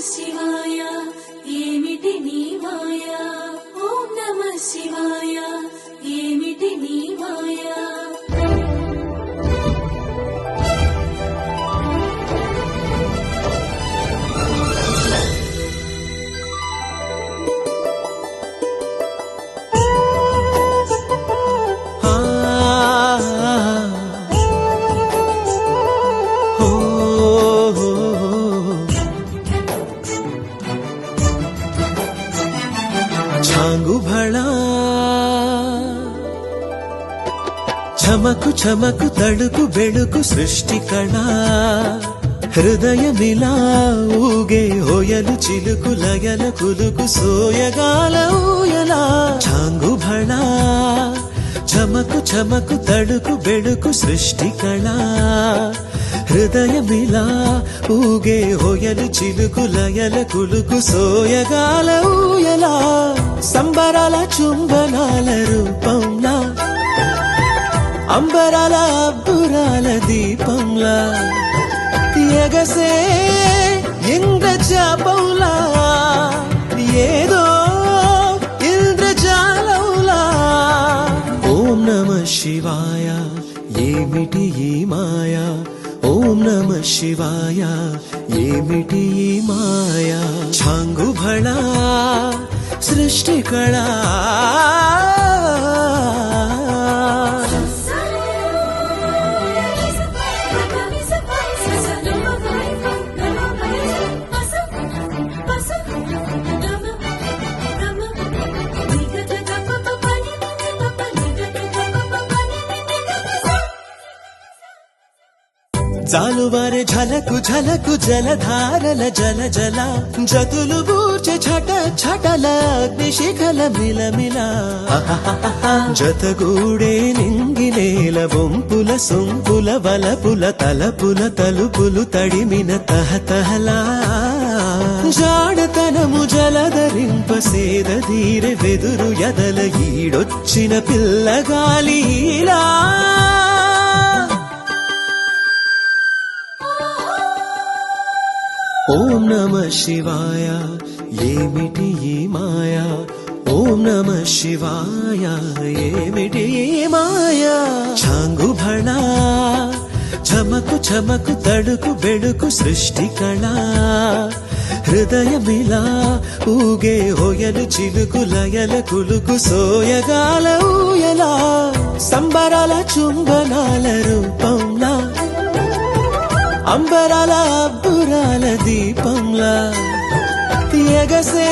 శివాయ ఏమిటి నీ మాయ ఓం నమః శివాయ ఏమిటి నీ మాయ చమకు చమకు తడుకు బెడుకు సృష్టి కళా హృదయమిలా ఊగే హోయలు చిలుకు లయల కులుకు సోయగాల ఊయలా చాంగు భళా చమకు చమకు తడుకు బెడుకు సృష్టి కళా హృదయమిలా ఊగే హోయలు చిలుకు లయల కులుకు సోయగాల ఊయలా సంబరాల చుంబనాల రూపంలా అంబరాల అబ్బురాల దీపంలా ఎగసే ఇంద్రజాపంలా ఏదో ఇంద్రజాలంలా ఓం నమః శివాయ ఏమిటి ఈ మాయ ఓం నమః శివాయ ఏమిటి ఈ మాయ ఛాంగు భళా సృష్టి కళా జాలువారే ఝలకు ఝలకు జలధారల జల జల జతులు బూర్చె ఛట ఛటల అగ్నిశిఖల మిలమిల జతగూడే నింగినేల బొంపుల సొంపుల వలపుల తలపుల తలుపులు తడిమిన తహతహలా జాడతనము జలధరింప సేదీరె వెదురు ఎదల ఈడొచ్చిన పిల్లగాలిలా ఓం నమః శివాయ ఏమిటి ఈ మాయ ఓం నమః శివాయ ఏమిటి ఈ మాయ ఛాంగు భళా చమకు చమకు తడుకు బెడుకు సృష్టి కళా హృదయమిలా ఊగే హోయలు చిలుకు లయల కులుకు సోయగాల ఊయలా సంబరాల చుంబనాల రూపంలా అంబరాల అబ్బురాల దీపంలా ఎగసే